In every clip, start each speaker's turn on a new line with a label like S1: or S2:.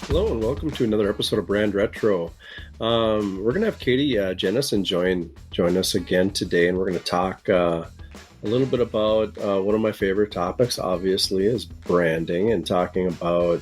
S1: Hello and welcome to another episode of Brand Retro. We're going to have Katie Jenison join us again today, and we're going to talk a little bit about one of my favorite topics, obviously, is branding, and talking about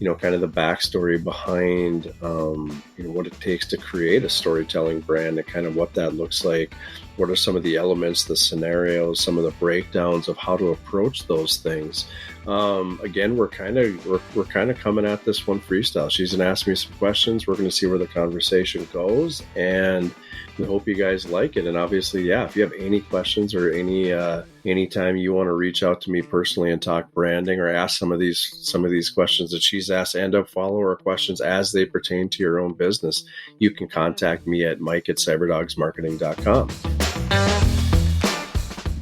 S1: kind of the backstory behind what it takes to create a storytelling brand and kind of what that looks like. What are some of the elements, the scenarios, some of the breakdowns of how to approach those things? Again, we're kind of coming at this one freestyle. She's gonna ask me some questions. We're gonna see where the conversation goes, and we hope you guys like it. And obviously, if you have any questions or anytime you want to reach out to me personally and talk branding or ask some of these questions that she's asked, and follow her questions as they pertain to your own business, you can contact me at mike@cyberdogsmarketing.com.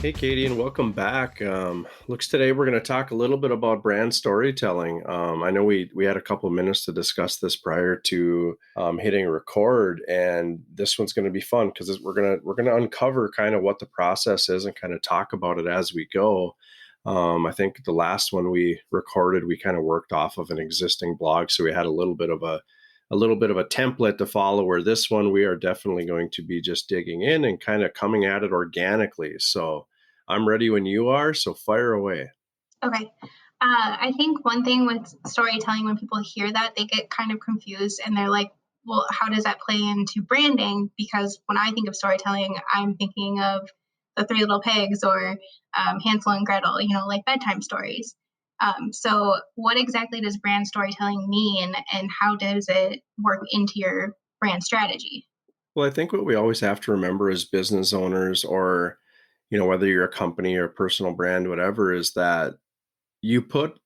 S1: Hey, Katie, and welcome back. Today we're going to talk a little bit about brand storytelling. I know we had a couple of minutes to discuss this prior to hitting record, and this one's going to be fun because we're going to uncover kind of what the process is and kind of talk about it as we go. I think the last one we recorded, we kind of worked off of an existing blog, so we had a little bit of a template to follow, where this one we are definitely going to be just digging in and kind of coming at it organically. So I'm ready when you are, so fire away.
S2: Okay. I think one thing with storytelling, when people hear that, they get kind of confused and they're like, well, how does that play into branding? Because when I think of storytelling, I'm thinking of the Three Little Pigs or Hansel and Gretel, like bedtime stories. So what exactly does brand storytelling mean, and how does it work into your brand strategy?
S1: Well, I think what we always have to remember as business owners, or whether you're a company or a personal brand, whatever, is that you put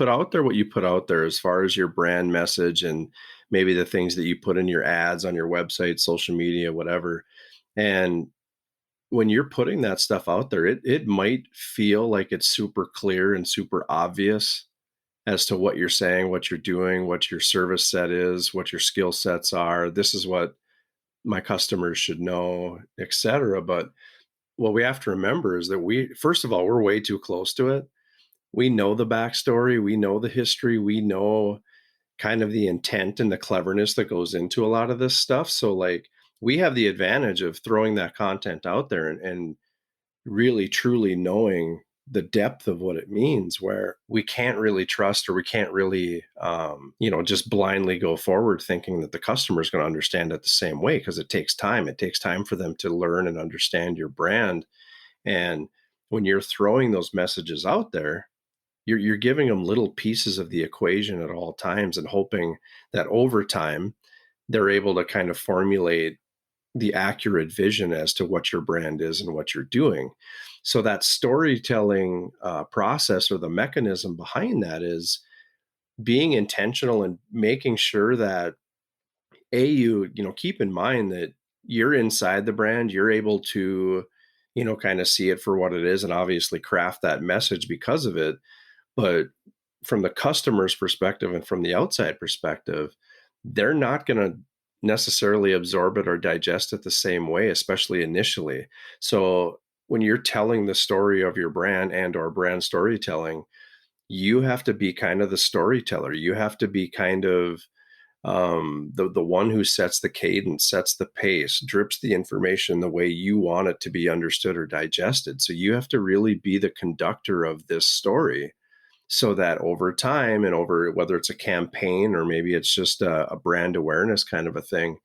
S1: out there what you put out there as far as your brand message and maybe the things that you put in your ads on your website, social media, whatever. And when you're putting that stuff out there, it might feel like it's super clear and super obvious as to what you're saying, what you're doing, what your service set is, what your skill sets are. This is what my customers should know, etc. But what we have to remember is that first of all, we're way too close to it. We know the backstory, we know the history, we know kind of the intent and the cleverness that goes into a lot of this stuff. So we have the advantage of throwing that content out there and really truly knowing the depth of what it means, where we can't really trust, or we can't really just blindly go forward thinking that the customer is going to understand it the same way, because it takes time for them to learn and understand your brand. And when you're throwing those messages out there, you're giving them little pieces of the equation at all times, and hoping that over time they're able to kind of formulate the accurate vision as to what your brand is and what you're doing. So that storytelling process, or the mechanism behind that, is being intentional and making sure that you keep in mind that you're inside the brand, you're able to kind of see it for what it is, and obviously craft that message because of it. But from the customer's perspective and from the outside perspective, they're not going to necessarily absorb it or digest it the same way, especially initially. So when you're telling the story of your brand and or brand storytelling, you have to be kind of the storyteller. You have to be kind of the one who sets the cadence, sets the pace, drips the information the way you want it to be understood or digested. So you have to really be the conductor of this story, so that over time, and over whether it's a campaign or maybe it's just a brand awareness kind of a thing,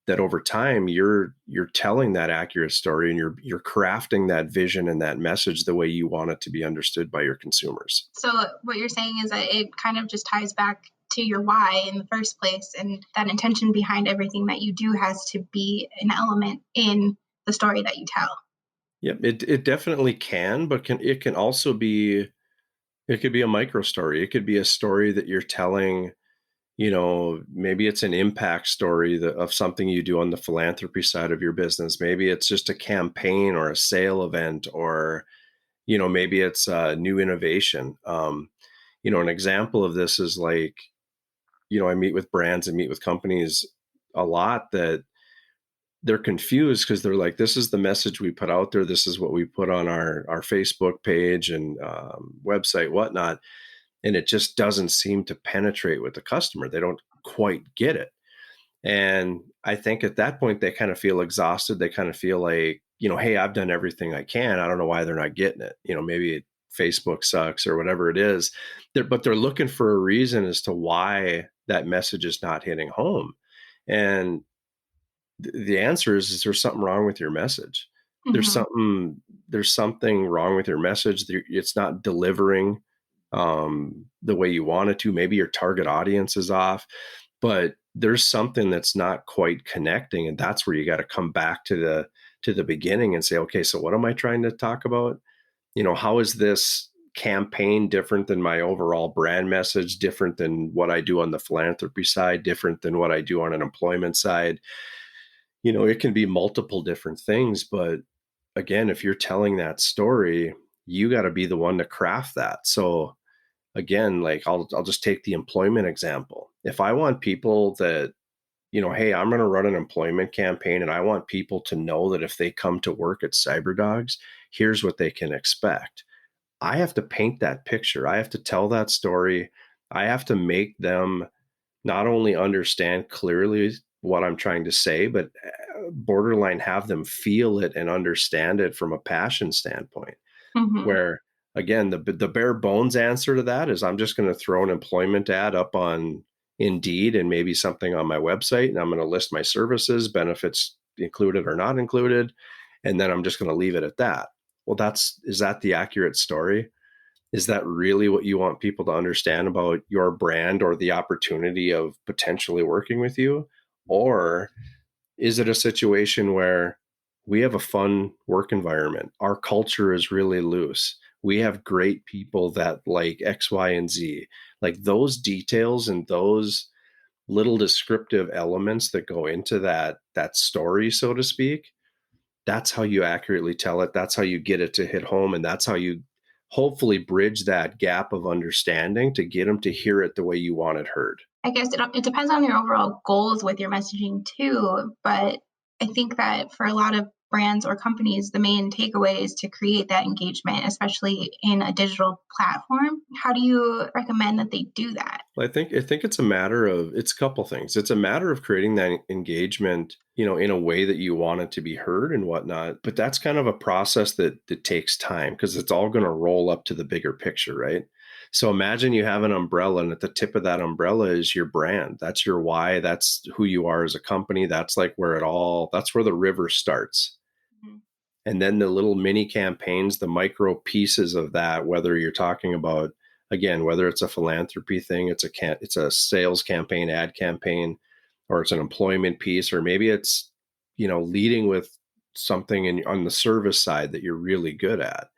S1: that over time you're telling that accurate story, and you're crafting that vision and that message the way you want it to be understood by your consumers.
S2: So what you're saying is that it kind of just ties back to your why in the first place, and that intention behind everything that you do has to be an element in the story that you tell.
S1: Yep, it definitely can, but it can also be, it could be a micro story. It could be a story that you're telling, maybe it's an impact story of something you do on the philanthropy side of your business. Maybe it's just a campaign or a sale event, or, maybe it's a new innovation. An example of this is I meet with brands and meet with companies a lot that they're confused because they're like, this is the message we put out there. This is what we put on our Facebook page and website, whatnot. and it just doesn't seem to penetrate with the customer. They don't quite get it. And I think at that point, they kind of feel exhausted. They kind of feel like, hey, I've done everything I can. I don't know why they're not getting it. Maybe Facebook sucks or whatever it is. But they're looking for a reason as to why that message is not hitting home. And the answer is there's something wrong with your message. There's
S2: Mhm.
S1: something there's something wrong with your message. It's not delivering the way you want it to. Maybe your target audience is off, but there's something that's not quite connecting, and that's where you got to come back to the beginning and say, okay, so what am I trying to talk about? How is this campaign different than my overall brand message, different than what I do on the philanthropy side, different than what I do on an employment side? It can be multiple different things, but again, if you're telling that story, you got to be the one to craft that. So again, like I'll just take the employment example. If I want people that, hey, I'm going to run an employment campaign and I want people to know that if they come to work at Cyberdogz, here's what they can expect. I have to paint that picture. I have to tell that story. I have to make them not only understand clearly what I'm trying to say, but borderline have them feel it and understand it from a passion standpoint.
S2: Mhm.
S1: Where again, the bare bones answer to that is I'm just going to throw an employment ad up on Indeed and maybe something on my website, and I'm going to list my services, benefits included or not included, and then I'm just going to leave it at that. Well, is that the accurate story? Is that really what you want people to understand about your brand or the opportunity of potentially working with you? Or is it a situation where we have a fun work environment? Our culture is really loose. We have great people that like X, Y, and Z. Like those details and those little descriptive elements that go into that story, so to speak, that's how you accurately tell it. That's how you get it to hit home. And that's how you hopefully bridge that gap of understanding to get them to hear it the way you want it heard.
S2: I guess it depends on your overall goals with your messaging too, but I think that for a lot of brands or companies, the main takeaway is to create that engagement, especially in a digital platform. How do you recommend that they do that?
S1: Well, I think it's a couple things. It's a matter of creating that engagement, in a way that you want it to be heard and whatnot. But that's kind of a process that takes time because it's all going to roll up to the bigger picture, right? So imagine you have an umbrella, and at the tip of that umbrella is your brand. That's your why. That's who you are as a company. That's where the river starts.
S2: Mhm.
S1: And then the little mini campaigns, the micro pieces of that, whether you're talking about, again, whether it's a philanthropy thing, it's a sales campaign, ad campaign, or it's an employment piece, or maybe it's leading with something on the service side that you're really good at.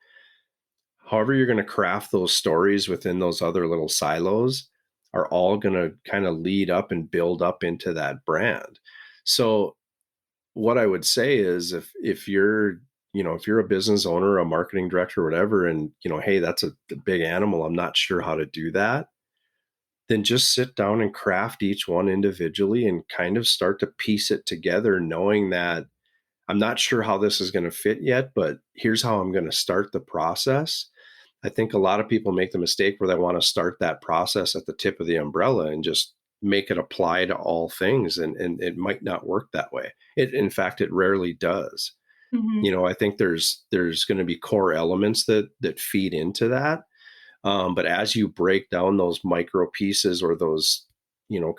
S1: However you're going to craft those stories within those other little silos are all going to kind of lead up and build up into that brand. So what I would say is if you're a business owner, a marketing director, or whatever, and hey, that's a big animal, I'm not sure how to do that, then just sit down and craft each one individually and kind of start to piece it together, knowing that I'm not sure how this is going to fit yet, but here's how I'm going to start the process. I think a lot of people make the mistake where they want to start that process at the tip of the umbrella and just make it apply to all things. And it might not work that way. In fact, it rarely does.
S2: Mhm.
S1: I think there's going to be core elements that feed into that. But as you break down those micro pieces or those,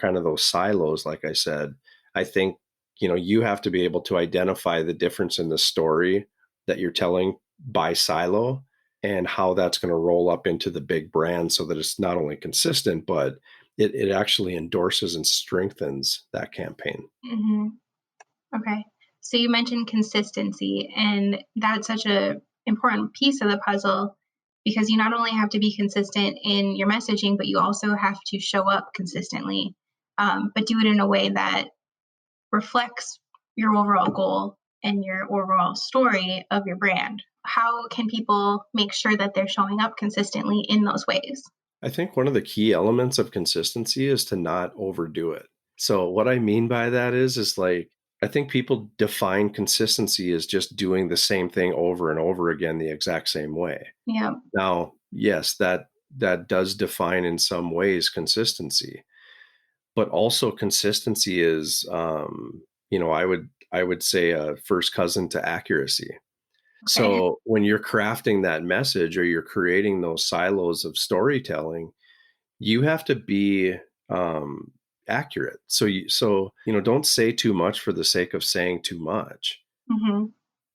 S1: kind of those silos, like I said, I think, you have to be able to identify the difference in the story that you're telling by silo and how that's going to roll up into the big brand so that it's not only consistent, but it actually endorses and strengthens that campaign.
S2: Mhm. Okay. So you mentioned consistency, and that's such a important piece of the puzzle because you not only have to be consistent in your messaging, but you also have to show up consistently, but do it in a way that reflects your overall goal and your overall story of your brand. How can people make sure that they're showing up consistently in those ways?
S1: I think one of the key elements of consistency is to not overdo it. So what I mean by that is like I think people define consistency as just doing the same thing over and over again the exact same way.
S2: Yeah.
S1: Now, yes, that does define in some ways consistency, but also consistency is, I would say a first cousin to accuracy.
S2: Okay.
S1: So when you're crafting that message or you're creating those silos of storytelling, you have to be um, accurate. So don't say too much for the sake of saying too much.
S2: Mhm.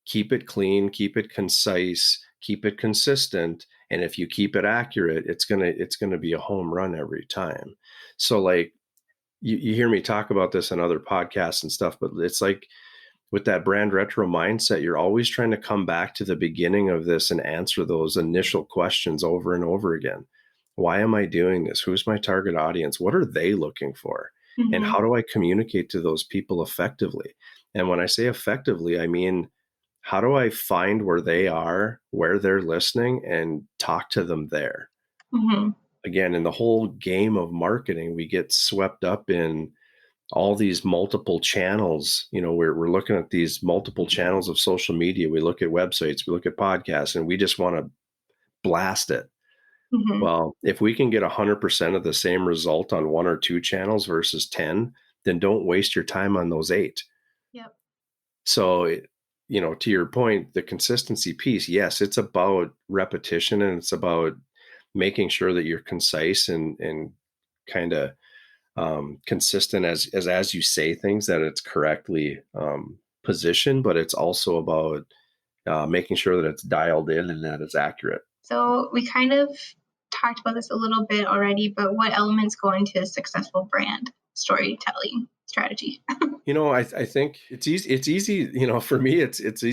S1: Keep it clean, keep it concise, keep it consistent, and if you keep it accurate, it's gonna be a home run every time. So like you hear me talk about this in other podcasts and stuff, but it's like with that brand retro mindset, you're always trying to come back to the beginning of this and answer those initial questions over and over again. Why am I doing this? Who's my target audience? What are they looking for? And
S2: Mhm.
S1: how do I communicate to those people effectively? And when I say effectively, I mean, how do I find where they are, where they're listening, and talk to them there?
S2: Mhm.
S1: Again, in the whole game of marketing, we get swept up in all these multiple channels. We're looking at these multiple channels of social media. We look at websites, we look at podcasts, and we just want to blast it.
S2: Mhm.
S1: Well, if we can get 100% of the same result on one or two channels versus 10, then don't waste your time on those eight.
S2: Yep.
S1: So, to your point, the consistency piece, yes, it's about repetition, and it's about making sure that you're concise and kind of consistent as you say things, that it's correctly positioned, but it's also about making sure that it's dialed in and that it's accurate.
S2: So we kind of talked about this a little bit already, but what elements go into a successful brand storytelling strategy?
S1: I think it's easy. It's easy. For me, it's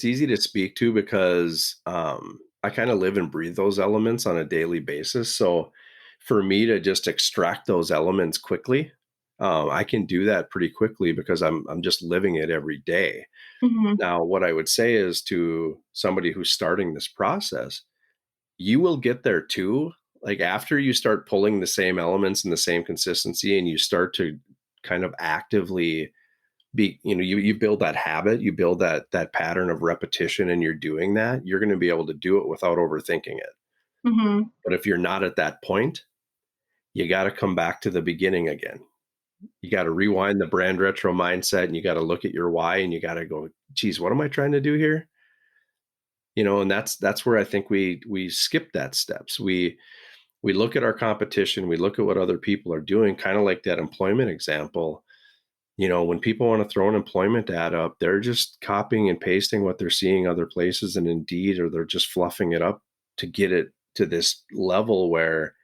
S1: easy to speak to because I kind of live and breathe those elements on a daily basis. So for me to just extract those elements quickly, I can do that pretty quickly because I'm just living it every day.
S2: Mhm.
S1: Now, what I would say is to somebody who's starting this process, you will get there too. Like after you start pulling the same elements and the same consistency, and you start to kind of actively you build that habit, you build that pattern of repetition, and you're doing that, you're going to be able to do it without overthinking it.
S2: Mhm.
S1: But if you're not at that point, you got to come back to the beginning again. You got to rewind the brand retro mindset, and you got to look at your why, and you got to go, geez, what am I trying to do here? And that's where I think we skip that steps. We look at our competition, we look at what other people are doing, kind of like that employment example. When people want to throw an employment ad up, they're just copying and pasting what they're seeing other places and Indeed, or they're just fluffing it up to get it to this level where,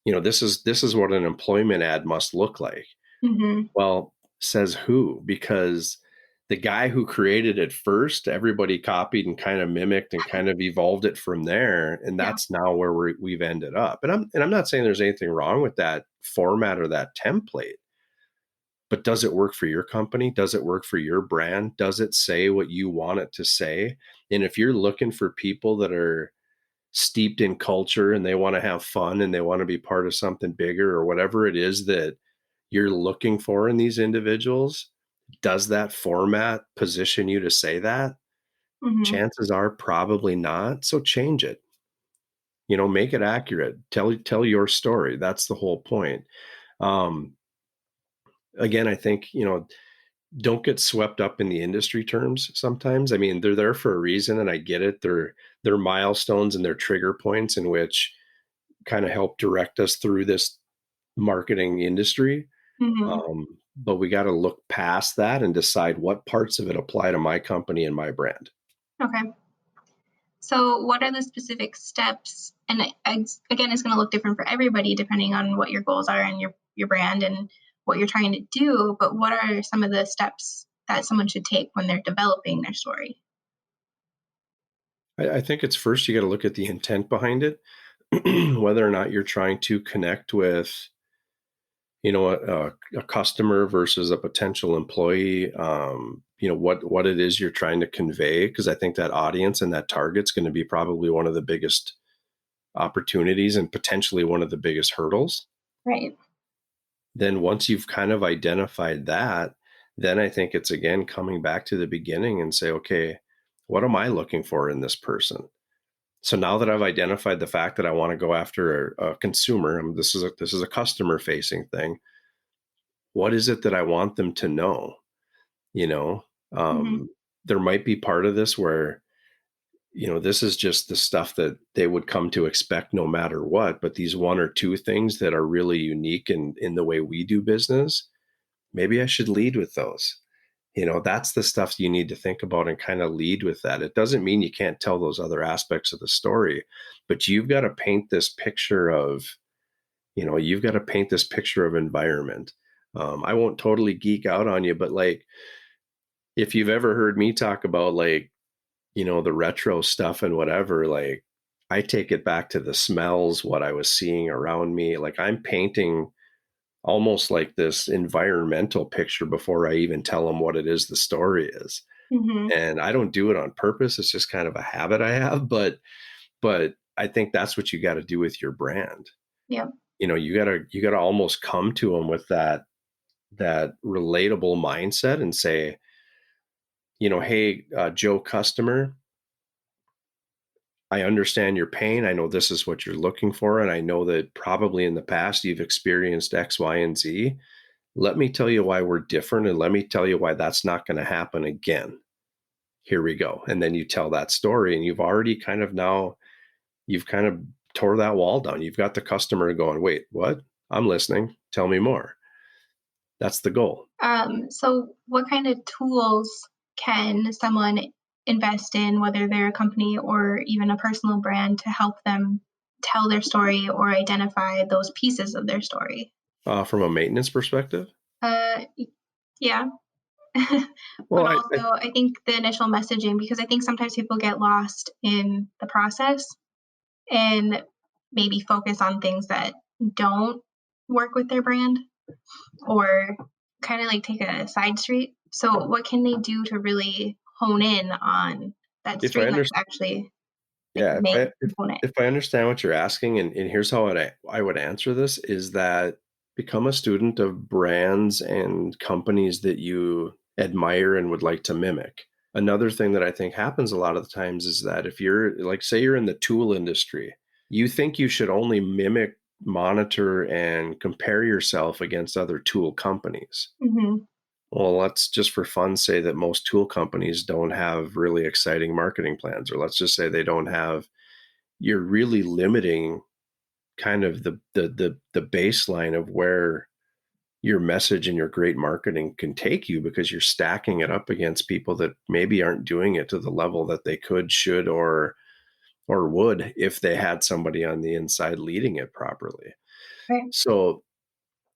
S1: this is what an employment ad must look like.
S2: Mhm.
S1: Well, says who? Because the guy who created it first, everybody copied and kind of mimicked and kind of evolved it from there, and
S2: Yeah.
S1: that's now where we've ended up. And I'm not saying there's anything wrong with that format or that template, but does it work for your company? Does it work for your brand? Does it say what you want it to say? And if you're looking for people that are steeped in culture and they want to have fun and they want to be part of something bigger or whatever it is that you're looking for in these individuals, does that format position you to say that?
S2: Mhm.
S1: Chances are probably not. So change it. Make it accurate. Tell your story. That's the whole point. Um, Again, I think, don't get swept up in the industry terms sometimes. I mean, they're there for a reason, and I get it. They're milestones and they're trigger points in which kind of help direct us through this marketing industry.
S2: Mhm.
S1: But we got to look past that and decide what parts of it apply to my company and my brand.
S2: Okay. So what are the specific steps? And again, it's going to look different for everybody depending on what your goals are and your brand and what you're trying to do. But what are some of the steps that someone should take when they're developing their story?
S1: I think it's first you got to look at the intent behind it, whether or not you're trying to connect with a customer versus a potential employee. What it is you're trying to convey, because I think that audience and that target's going to be probably one of the biggest opportunities and potentially one of the biggest hurdles.
S2: Right.
S1: Then once you've kind of identified that, then I think it's again coming back to the beginning and say, okay, what am I looking for in this person? So now that I've identified the fact that I want to go after a consumer, this is a customer facing thing. What is it that I want them to know? You know,
S2: Mhm.
S1: there might be part of this where, this is just the stuff that they would come to expect no matter what. But these one or two things that are really unique in the way we do business, maybe I should lead with those. That's the stuff you need to think about and kind of lead with that. It doesn't mean you can't tell those other aspects of the story, but you've got to paint this picture of environment. I won't totally geek out on you, but like, if you've ever heard me talk about like, the retro stuff and whatever, like I take it back to the smells, what I was seeing around me. Like I'm painting almost like this environmental picture before I even tell them what it is the story is.
S2: Mhm.
S1: And I don't do it on purpose. It's just kind of a habit I have, but I think that's what you got to do with your brand.
S2: Yep.
S1: You got to almost come to them with that relatable mindset and say, hey, Joe customer, I understand your pain. I know this is what you're looking for. And I know that probably in the past you've experienced X, Y, and Z. Let me tell you why we're different. And let me tell you why that's not going to happen again. Here we go. And then you tell that story, and you've kind of tore that wall down. You've got the customer going, wait, what? I'm listening. Tell me more. That's the goal.
S2: So what kind of tools can someone invest in, whether they're a company or even a personal brand, to help them tell their story or identify those pieces of their story?
S1: From a maintenance perspective.
S2: Y yeah.
S1: Well,
S2: But
S1: I
S2: also, I think the initial messaging, because I think sometimes people get lost in the process and maybe focus on things that don't work with their brand, or kinda, like, take a side street. So what can they do to really hone in on that
S1: if I
S2: street that's
S1: understand,
S2: actually, like, the
S1: yeah,
S2: main component?
S1: if I understand what you're asking, and here's how I would answer this is that become a student of brands and companies that you admire and would like to mimic. Another thing that I think happens a lot of the times is that if you're like, say you're in the tool industry, you think you should only mimic, monitor, and compare yourself against other tool companies.
S2: Mhm,
S1: Well, let's just for fun say that most tool companies don't have really exciting marketing plans, or let's just say they don't have, you're really limiting kind of the baseline of where your message and your great marketing can take you, because you're stacking it up against people that maybe aren't doing it to the level that they could, should, or would if they had somebody on the inside leading it properly.
S2: right.
S1: So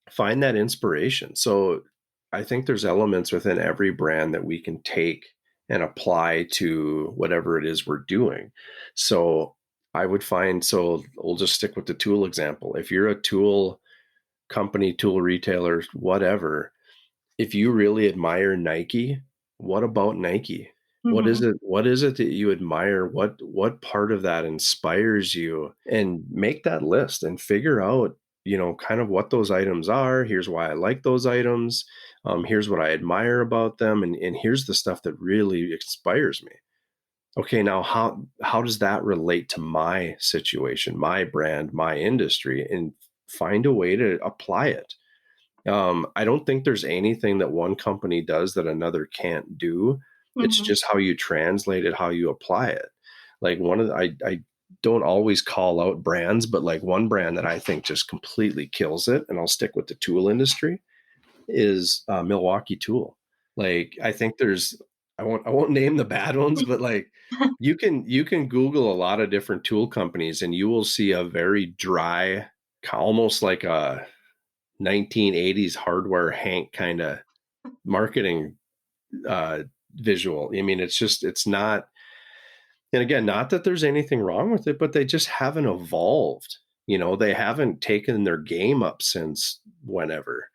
S1: find that inspiration. So I think there's elements within every brand that we can take and apply to whatever it is we're doing. So so we'll just stick with the tool example. If you're a tool company, tool retailer, whatever, if you really admire Nike, what about Nike?
S2: Mhm,
S1: What is it that you admire? What part of that inspires you? And make that list and figure out, kind of what those items are. Here's why I like those items. Here's what I admire about them, and here's the stuff that really inspires me. Okay, now how does that relate to my situation, my brand, my industry, and find a way to apply it. I don't think there's anything that one company does that another can't do. It's
S2: mhm,
S1: just how you translate it, how you apply it. Like I don't always call out brands, but like one brand that I think just completely kills it, and I'll stick with the tool industry, is Milwaukee Tool. Like I think I won't name the bad ones, but like you can Google a lot of different tool companies and you will see a very dry, almost like a 1980s hardware Hank kind of marketing uh, visual. I mean, it's not, and again, not that there's anything wrong with it, but they just haven't evolved. They haven't taken their game up since whenever.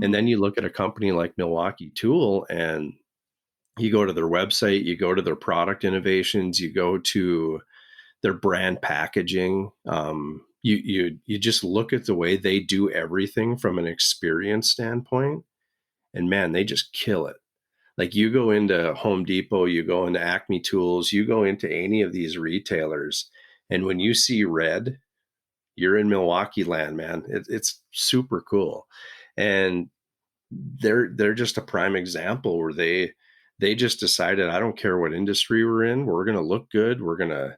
S1: And
S2: mhm,
S1: then you look at a company like Milwaukee Tool, and you go to their website, you go to their product innovations, you go to their brand packaging. You just look at the way they do everything from an experience standpoint, and man, they just kill it. Like you go into Home Depot, you go into Acme Tools, you go into any of these retailers, And when you see red, you're in Milwaukee land, man. It's super cool. And they're just a prime example where they just decided, I don't care what industry we're in, we're going to look good, we're going to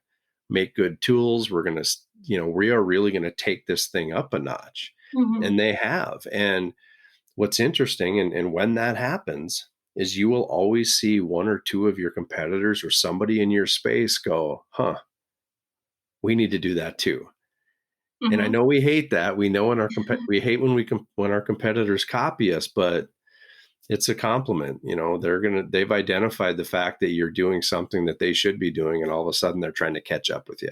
S1: make good tools, we're going to, we are really going to take this thing up a notch.
S2: Hmm.
S1: And they have. And what's interesting, and when that happens, is you will always see one or two of your competitors or somebody in your space go, huh, we need to do that too. And I
S2: Hmm.
S1: know we hate that. We know we hate when when our competitors copy us, but it's a compliment. They've identified the fact that you're doing something that they should be doing, and all of a sudden they're trying to catch up with you.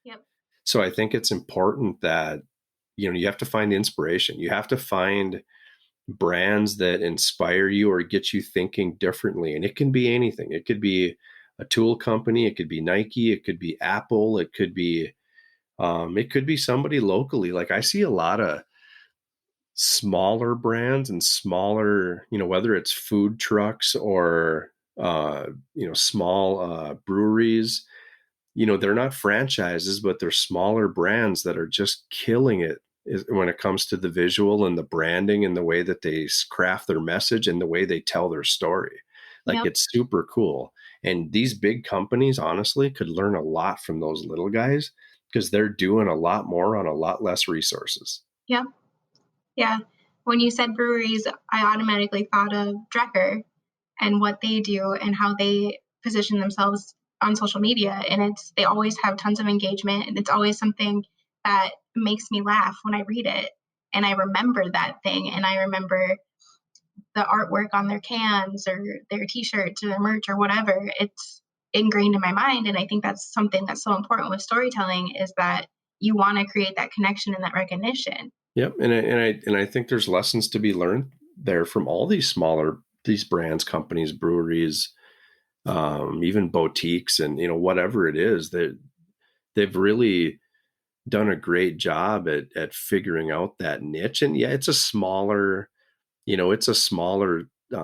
S2: Yep.
S1: So I think it's important that, you have to find inspiration. You have to find brands that inspire you or get you thinking differently. And it can be anything. It could be a tool company, it could be Nike, it could be Apple, it could be somebody locally. Like I see a lot of smaller brands and smaller, whether it's food trucks or small breweries, they're not franchises, but they're smaller brands that are just killing it when it comes to the visual and the branding and the way that they craft their message and the way they tell their story. Like
S2: Yep.
S1: it's super cool. And these big companies, honestly, could learn a lot from those little guys because they're doing a lot more on a lot less resources.
S2: Yep. Yeah. When you said breweries, I automatically thought of Drecker and what they do and how they position themselves on social media. And they always have tons of engagement, and it's always something that makes me laugh when I read it. And I remember that thing, and I remember the artwork on their cans or their t-shirts or their merch or whatever. It's ingrained in my mind. And I think that's something that's so important with storytelling, is that you want to create that connection and that recognition.
S1: Yep, and I think there's lessons to be learned there from all these brands, companies, breweries, even boutiques, and whatever it is that they've really done a great job at figuring out that niche. And yeah, it's a smaller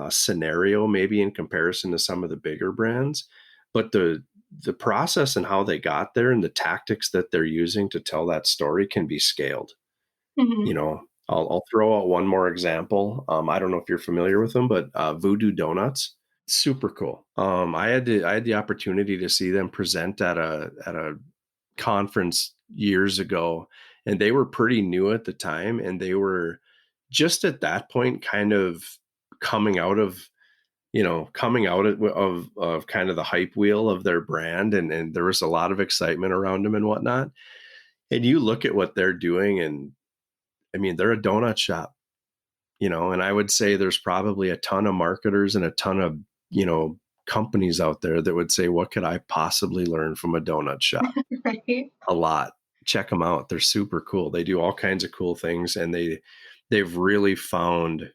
S1: scenario maybe in comparison to some of the bigger brands, but the process and how they got there and the tactics that they're using to tell that story can be scaled.
S2: Hmm.
S1: I'll throw out one more example. I don't know if you're familiar with them, but Voodoo Donuts, super cool. I had the opportunity to see them present at a conference years ago, and they were pretty new at the time, and they were just at that point kind of coming out of coming out of kind of the hype wheel of their brand, and there was a lot of excitement around them and whatnot. And you look at what they're doing, and I mean, they're a donut shop, and I would say there's probably a ton of marketers and a ton of, companies out there that would say, what could I possibly learn from a donut shop?
S2: Right.
S1: A lot. Check them out. They're super cool. They do all kinds of cool things, and they've really found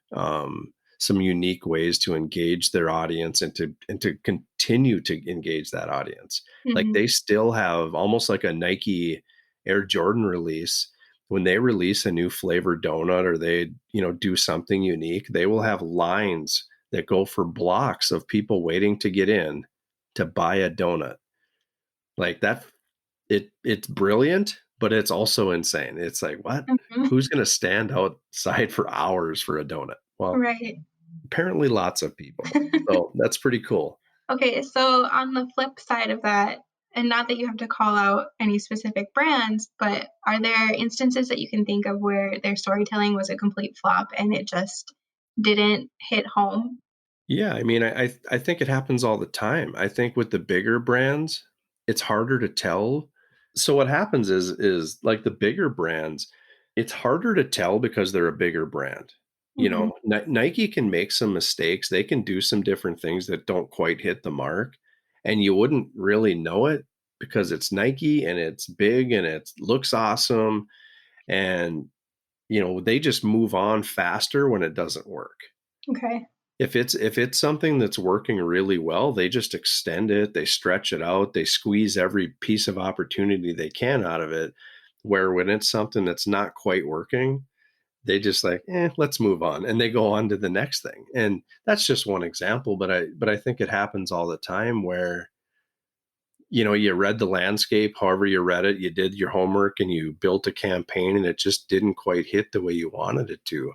S1: some unique ways to engage their audience and to continue to engage that audience. Like
S2: Hmm.
S1: they still have almost like a Nike Air Jordan release. When they release a new flavor donut or they do something unique, they will have lines that go for blocks of people waiting to get in to buy a donut. Like that, it's brilliant, but it's also insane. It's like, what?
S2: Hmm.
S1: Who's going to stand outside for hours for a donut? Well,
S2: Right.
S1: apparently lots of people. So that's pretty cool.
S2: Okay, so on the flip side of that, and not that you have to call out any specific brands, but are there instances that you can think of where their storytelling was a complete flop and it just didn't hit home?
S1: Yeah, I mean, I think it happens all the time. I think with the bigger brands, it's harder to tell. So what happens is like the bigger brands, it's harder to tell because they're a bigger brand.
S2: Mhm.
S1: Nike can make some mistakes. They can do some different things that don't quite hit the mark, and you wouldn't really know it because it's Nike and it's big and it looks awesome, and they just move on faster when it doesn't work.
S2: Okay.
S1: If it's something that's working really well, they just extend it, they stretch it out, they squeeze every piece of opportunity they can out of it. Where when it's something that's not quite working, they just like, let's move on, and they go on to the next thing. And that's just one example, but I think it happens all the time where you read the landscape, however you read it, you did your homework and you built a campaign and it just didn't quite hit the way you wanted it to.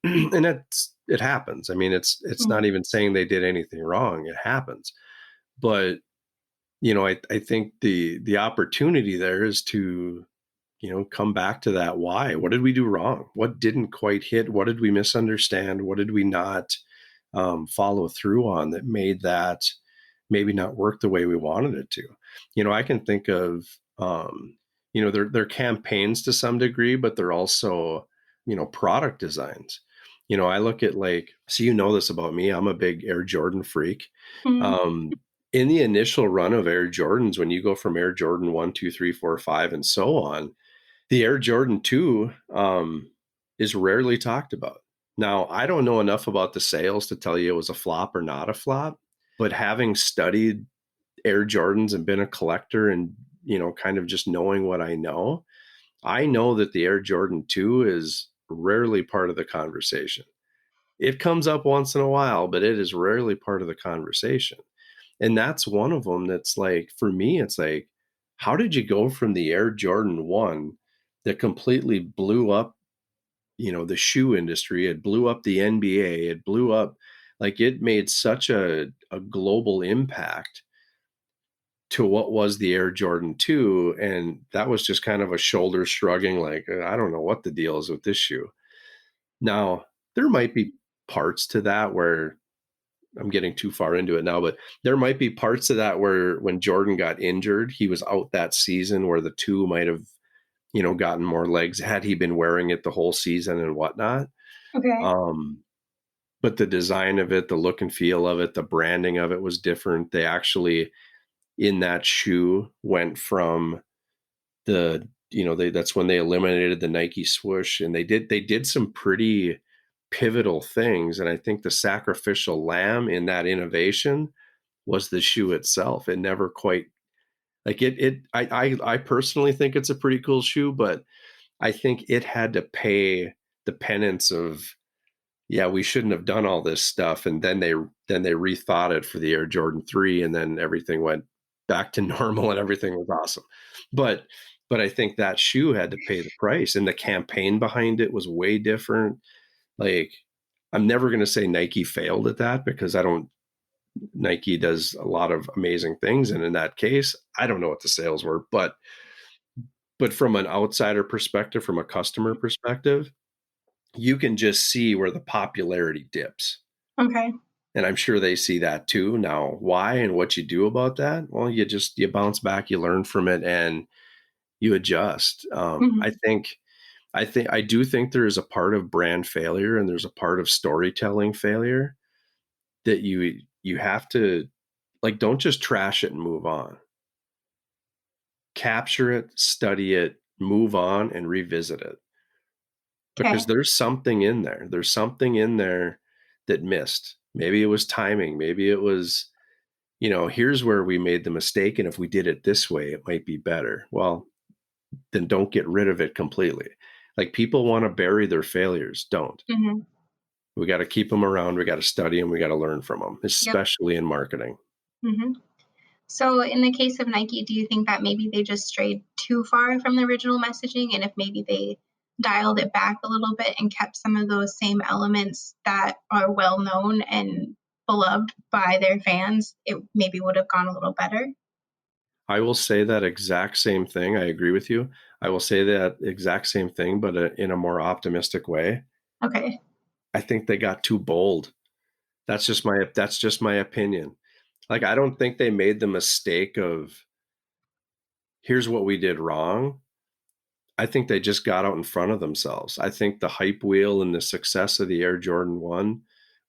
S1: And it happens. I mean, it's not
S2: Mhm.
S1: even saying they did anything wrong. It happens. But, I think the opportunity there is to, come back to that why. What did we do wrong? What didn't quite hit? What did we misunderstand? What did we not follow through on that made that maybe not work the way we wanted it to? I can think of, they're campaigns to some degree, but they're also, product designs. I look at so this about me, I'm a big Air Jordan freak.
S2: Mhm.
S1: Um, in the initial run of Air Jordans, when you go from Air Jordan 1, 2, 3, 4, 5, and so on, the Air Jordan 2 is rarely talked about. Now, I don't know enough about the sales to tell you it was a flop or not a flop, but having studied Air Jordans and been a collector and, kind of just knowing what I know that the Air Jordan 2 is rarely part of the conversation. It comes up once in a while, but it is rarely part of the conversation. And that's one of them that's for me, it's how did you go from the Air Jordan 1 that completely blew up, the shoe industry? It blew up the NBA. It blew up, it made such a global impact to what was the Air Jordan 2. And that was just kind of a shoulder shrugging, I don't know what the deal is with this shoe. Now, there might be parts to that where I'm getting too far into it now, but there might be parts of that where when Jordan got injured, he was out that season where the 2 might have, gotten more legs had he been wearing it the whole season and whatnot.
S2: Okay.
S1: Um, but the design of it, the look and feel of it, the branding of it was different. They actually, in that shoe, went from that's when they eliminated the Nike swoosh, and they did some pretty pivotal things. And I think the sacrificial lamb in that innovation was the shoe itself. It never quite I personally think it's a pretty cool shoe, but I think it had to pay the penance of, yeah, we shouldn't have done all this stuff. And then they rethought it for the Air Jordan 3, and then everything went back to normal and everything was awesome. But I think that shoe had to pay the price, and the campaign behind it was way different. Like, I'm never going to say Nike failed at that, because I don't Nike does a lot of amazing things, and in that case, I don't know what the sales were, but from an outsider perspective, from a customer perspective, you can just see where the popularity dips.
S2: Okay.
S1: And I'm sure they see that too. Now, why and what you do about that? Well, you bounce back, you learn from it, and you adjust.
S2: Mhm.
S1: I do think there is a part of brand failure and there's a part of storytelling failure that you have to, don't just trash it and move on. Capture it, study it, move on, and revisit it, because
S2: Okay.
S1: there's something in there. There's something in there that missed. Maybe it was timing. Maybe it was, here's where we made the mistake. And if we did it this way, it might be better. Well, then don't get rid of it completely. People want to bury their failures. Don't.
S2: Mhm.
S1: We got to keep them around. We got to study them. We got to learn from them,
S2: Yep.
S1: especially in marketing.
S2: Mhm. So in the case of Nike, do you think that maybe they just strayed too far from the original messaging? And if maybe they dialed it back a little bit and kept some of those same elements that are well known and beloved by their fans, it maybe would have gone a little better?
S1: I will say that exact same thing. I agree with you. I will say that exact same thing, but in a more optimistic way.
S2: Okay.
S1: I think they got too bold. That's just my opinion. I don't think they made the mistake of, here's what we did wrong. I think they just got out in front of themselves. I think the hype wheel and the success of the Air Jordan 1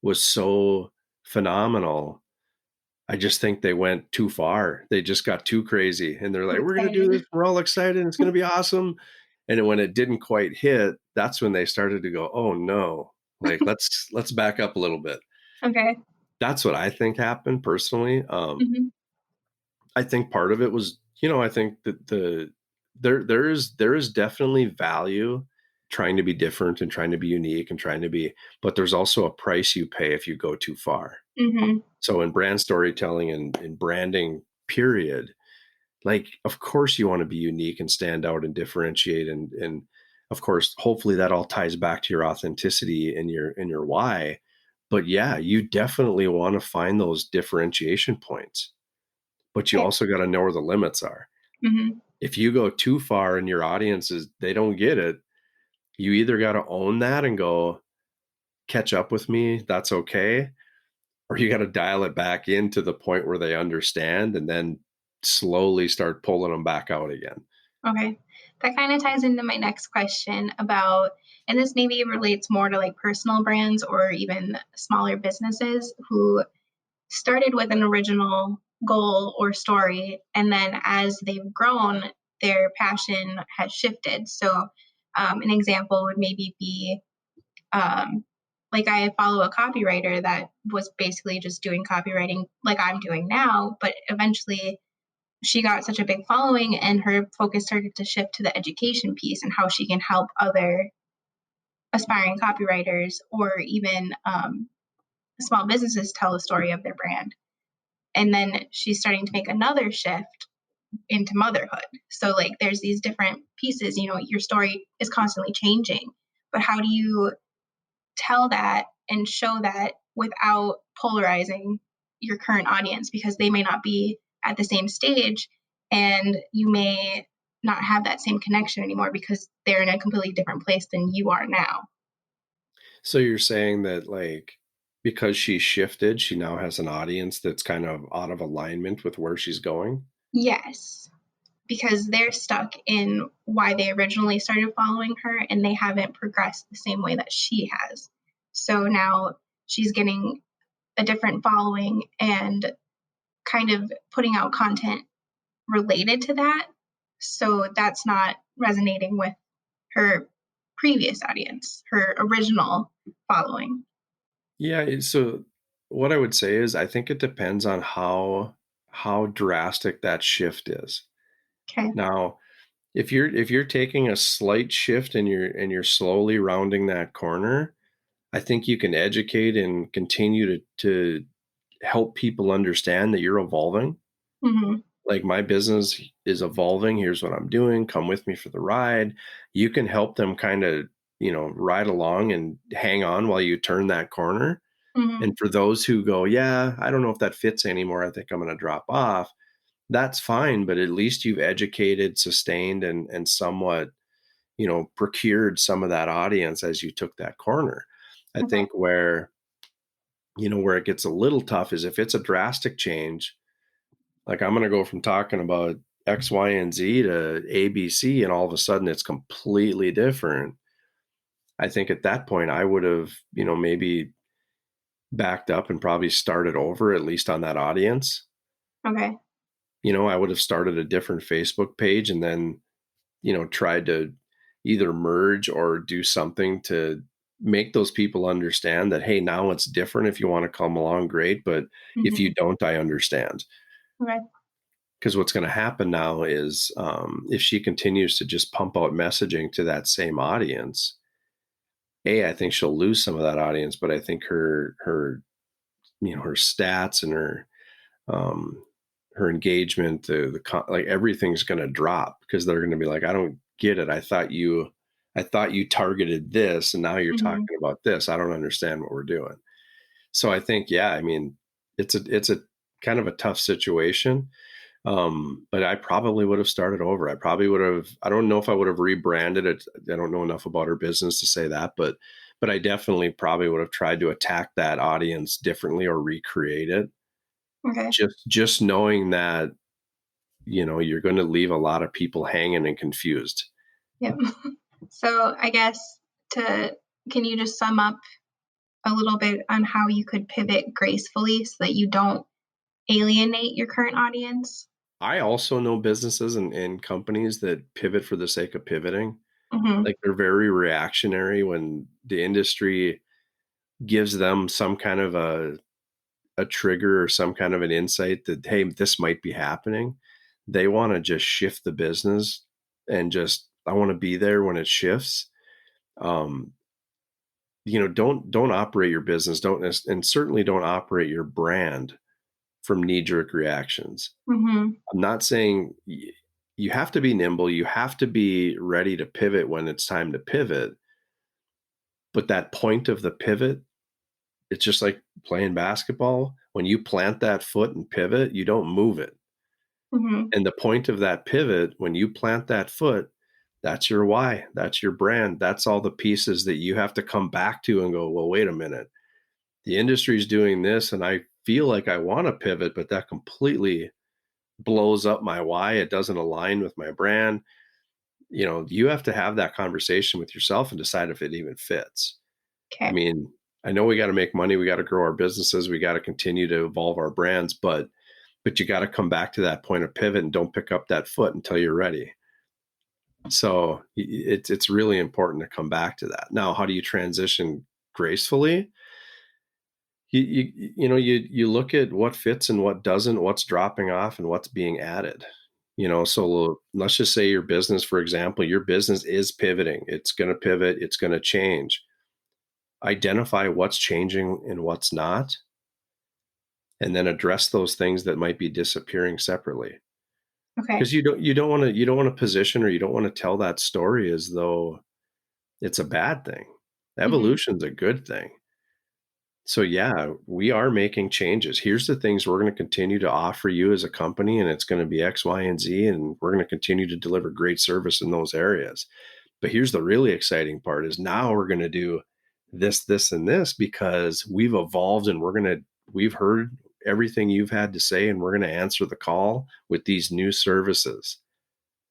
S1: was so phenomenal. I just think they went too far. They just got too crazy, and they're
S2: Too
S1: like, "We're gonna do
S2: excited.
S1: this. We're all excited. And it's gonna be awesome." And then when it didn't quite hit, that's when they started to go, "Oh no! Let's back up a little bit."
S2: Okay.
S1: That's what I think happened personally.
S2: Mhm.
S1: I think part of it was, I think that there is definitely value trying to be different and trying to be unique and trying to be, but there's also a price you pay if you go too far.
S2: Mhm.
S1: So in brand storytelling and in branding, period, like, of course you want to be unique and stand out and differentiate. And of course, hopefully that all ties back to your authenticity and your why. But yeah, you definitely want to find those differentiation points, but you
S2: Okay.
S1: also got to know where the limits are.
S2: Mhm.
S1: If you go too far and your audiences, they don't get it, you either got to own that and go, catch up with me, that's okay, or you got to dial it back in to the point where they understand and then slowly start pulling them back out again.
S2: Okay. That kind of ties into my next question about, and this maybe relates more to like personal brands or even smaller businesses who started with an original goal or story. And then as they've grown, their passion has shifted. So, an example would maybe be um, like I follow a copywriter that was basically just doing copywriting like I'm doing now, but eventually she got such a big following and her focus started to shift to the education piece and how she can help other aspiring copywriters or even small businesses tell the story of their brand. And then she's starting to make another shift into motherhood. So, like, there's these different pieces, your story is constantly changing, but how do you tell that and show that without polarizing your current audience because they may not be at the same stage and you may not have that same connection anymore because they're in a completely different place than you are now.
S1: So you're saying that, like, because she shifted, she now has an audience that's kind of out of alignment with where she's going?
S2: Yes, because they're stuck in why they originally started following her and they haven't progressed the same way that she has. So now she's getting a different following and kind of putting out content related to that. So that's not resonating with her previous audience, her original following.
S1: Yeah, so what I would say is I think it depends on how drastic that shift is.
S2: Okay.
S1: Now, if you're taking a slight shift and you're slowly rounding that corner, I think you can educate and continue to help people understand that you're evolving.
S2: Mhm.
S1: Like, my business is evolving. Here's what I'm doing. Come with me for the ride. You can help them kind of, ride along and hang on while you turn that corner.
S2: Mhm.
S1: And for those who go, yeah, I don't know if that fits anymore, I think I'm going to drop off. That's fine, but at least you've educated, sustained, and somewhat, procured some of that audience as you took that corner. I
S2: Okay.
S1: think where it gets a little tough is if it's a drastic change. Like, I'm going to go from talking about X, Y, and Z to ABC, and all of a sudden it's completely different. I think at that point I would have, maybe backed up and probably started over, at least on that audience.
S2: Okay.
S1: I would have started a different Facebook page and then, tried to either merge or do something to make those people understand that, hey, now it's different. If you want to come along, great. But if
S2: Mhm.
S1: you don't, I understand.
S2: Okay.
S1: Because what's going to happen now is, if she continues to just pump out messaging to that same audience, I think she'll lose some of that audience. But I think her stats and um, her engagement, like, everything's going to drop because they're going to be like, I don't get it. I thought you targeted this, and now you're
S2: Mhm.
S1: talking about this. I don't understand what we're doing. So I think, yeah, I mean, it's a kind of a tough situation. But I probably would have started over. I probably would have. I don't know if I would have rebranded it. I don't know enough about her business to say that, but I definitely probably would have tried to attack that audience differently or recreate it.
S2: Okay.
S1: Just knowing that, you're going to leave a lot of people hanging and confused.
S2: Yep. So I guess to can you just sum up a little bit on how you could pivot gracefully so that you don't alienate your current audience?
S1: I also know businesses and companies that pivot for the sake of pivoting.
S2: Mhm.
S1: Like, they're very reactionary when the industry gives them some kind of a trigger or some kind of an insight that, hey, this might be happening. They want to just shift the business and just, I want to be there when it shifts. Um, don't operate your business, don't, and certainly don't operate your brand from knee-jerk reactions.
S2: Mhm.
S1: I'm not saying you have to be nimble, you have to be ready to pivot when it's time to pivot, but that point of the pivot, it's just like playing basketball. When you plant that foot and pivot, you don't move it.
S2: Mhm.
S1: And the point of that pivot, when you plant that foot, that's your why, that's your brand, that's all the pieces that you have to come back to and go, well, wait a minute. The industry's doing this, and I feel like I want to pivot, but that completely blows up my why. It doesn't align with my brand. You have to have that conversation with yourself and decide if it even fits. I
S2: 'Kay.
S1: mean, I know we got to make money, we got to grow our businesses, we got to continue to evolve our brands, but you got to come back to that point of pivot and don't pick up that foot until you're ready. So it's really important to come back to that. Now, how do you transition gracefully? You look at what fits and what doesn't, what's dropping off and what's being added. So let's just say your business, for example, your business is pivoting. It's going to pivot. It's going to change. Identify what's changing and what's not, and then address those things that might be disappearing separately.
S2: Okay.
S1: Because you don't want to position, or you don't want to tell that story as though it's a bad thing.
S2: Mhm.
S1: Evolution's a good thing. So yeah, we are making changes. Here's the things we're going to continue to offer you as a company, and it's going to be X, Y, and Z, and we're going to continue to deliver great service in those areas. But here's the really exciting part is now we're going to do this, this, and this because we've evolved and we've heard everything you've had to say, and we're going to answer the call with these new services.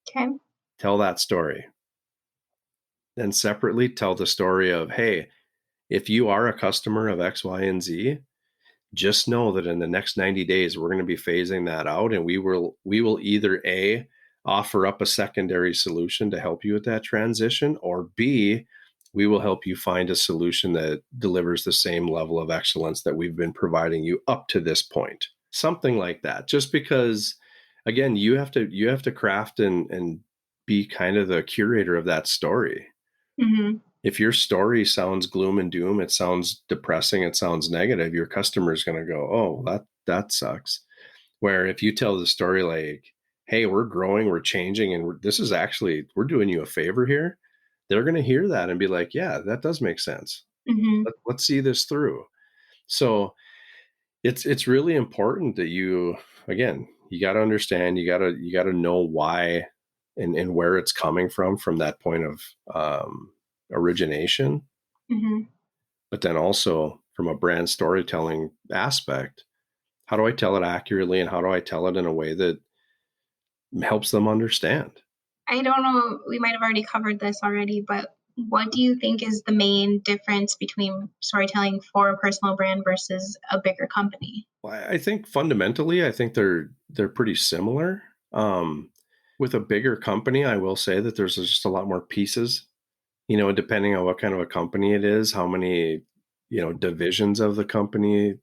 S2: 'Kay.
S1: Tell that story. Then separately tell the story of, hey, if you are a customer of X, Y, and Z, just know that in the next 90 days we're going to be phasing that out, and we will either A, offer up a secondary solution to help you with that transition, or B, we will help you find a solution that delivers the same level of excellence that we've been providing you up to this point. Something like that. Just because again, you have to craft and be kind of the curator of that story.
S2: Mhm.
S1: If your story sounds gloom and doom, it sounds depressing, it sounds negative, your customer is going to go, oh, that sucks. Where if you tell the story like, hey, we're growing, we're changing, and this is actually, we're doing you a favor here, they're going to hear that and be like, yeah, that does make sense.
S2: Mhm.
S1: Let's see this through. So it's really important that again, you got to understand, you got to know why and where it's coming from that point of origination.
S2: Mhm.
S1: But then also from a brand storytelling aspect, how do I tell it accurately, and how do I tell it in a way that helps them understand?
S2: I don't know, we might have already covered this already, but what do you think is the main difference between storytelling for a personal brand versus a bigger company?
S1: Well, I think fundamentally, I think they're pretty similar. With a bigger company, I will say that there's just a lot more pieces. Depending on what kind of a company it is, how many divisions of the company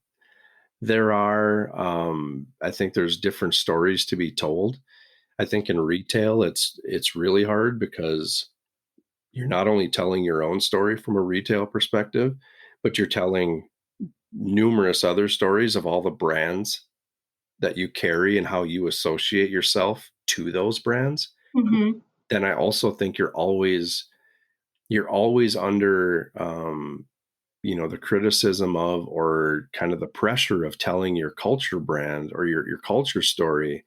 S1: there are. I think there's different stories to be told. I think in retail, it's really hard because you're not only telling your own story from a retail perspective, but you're telling numerous other stories of all the brands that you carry and how you associate yourself to those brands.
S2: Mhm.
S1: Then I also think you're always under the criticism of, or kind of the pressure of telling your culture brand or your culture story,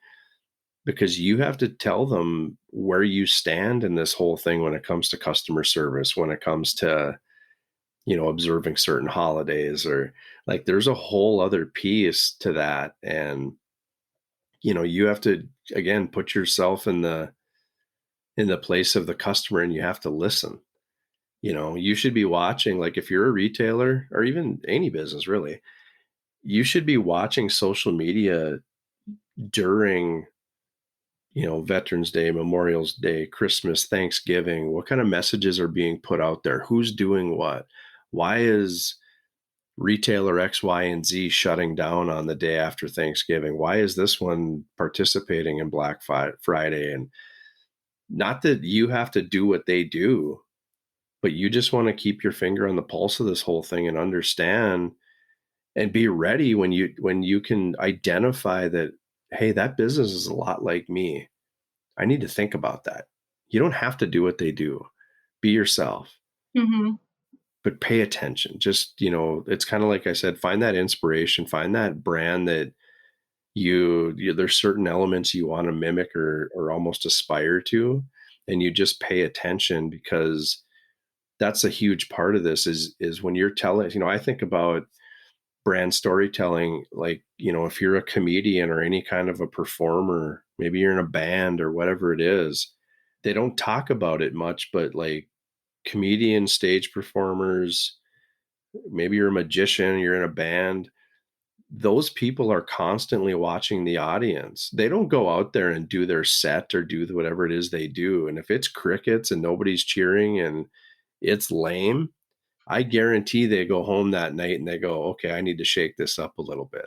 S1: because you have to tell them where you stand in this whole thing when it comes to customer service, when it comes to observing certain holidays, or like there's a whole other piece to that. And you have to, again, put yourself in the place of the customer, and you have to listen. You should be watching, like if you're a retailer or even any business really, you should be watching social media during Veterans Day, Memorial's Day, Christmas, Thanksgiving. What kind of messages are being put out there? Who's doing what? Why is retailer X, Y, and Z shutting down on the day after Thanksgiving? Why is this one participating in Black Friday? And not that you have to do what they do, but you just want to keep your finger on the pulse of this whole thing and understand and be ready when you can identify that, hey, that business is a lot like me. I need to think about that. You don't have to do what they do. Be yourself,
S2: Mhm.
S1: but pay attention. Just, it's kind of like I said, find that inspiration, find that brand that there's certain elements you want to mimic or almost aspire to, and you just pay attention, because that's a huge part of this is when you're telling, I think about brand storytelling, like, if you're a comedian or any kind of a performer, maybe you're in a band or whatever it is, they don't talk about it much, but like comedian stage performers, maybe you're a magician, you're in a band, those people are constantly watching the audience. They don't go out there and do their set or do whatever it is they do. And if it's crickets and nobody's cheering and it's lame, I guarantee they go home that night and they go, okay, I need to shake this up a little bit.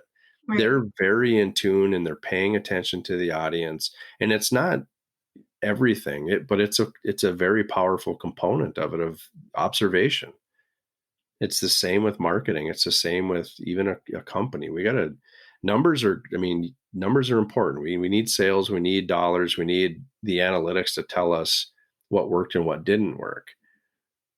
S2: Right.
S1: They're very in tune and they're paying attention to the audience. And it's not everything, but it's a very powerful component of it, of observation. It's the same with marketing. It's the same with even a company. Numbers are important. We need sales, we need dollars, we need the analytics to tell us what worked and what didn't work.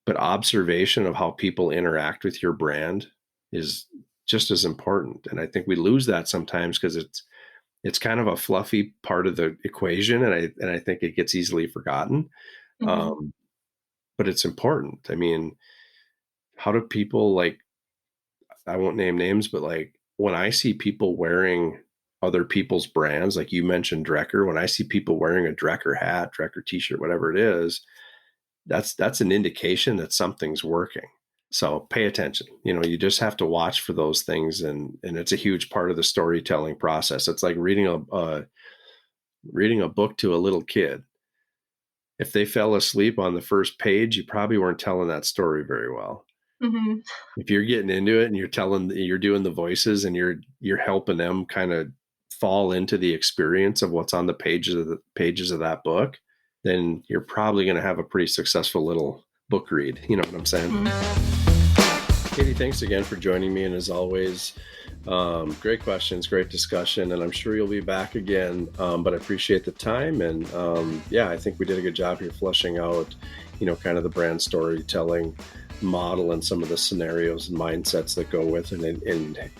S1: But observation of how people interact with your brand is just as important. And I think we lose that sometimes because it's kind of a fluffy part of the equation, and I think it gets easily forgotten.
S2: Mhm.
S1: Um, but it's important. I mean, how do people, like, I won't name names, but like when I see people wearing other people's brands, like you mentioned Drecker, when I see people wearing a Drecker hat, Drecker t-shirt, whatever it is, that's an indication that something's working. So pay attention. You just have to watch for those things, and it's a huge part of the storytelling process. It's like reading a book to a little kid. If they fell asleep on the first page, you probably weren't telling that story very well.
S2: Mhm.
S1: If you're getting into it and you're doing the voices and you're helping them kind of fall into the experience of what's on the pages of that book, then you're probably going to have a pretty successful little book read. You know what I'm saying?
S2: Mhm.
S1: Katie, thanks again for joining me. And as always, great questions, great discussion, and I'm sure you'll be back again. But I appreciate the time. And yeah, I think we did a good job here fleshing out, kind of the brand storytelling model and some of the scenarios and mindsets that go with it. And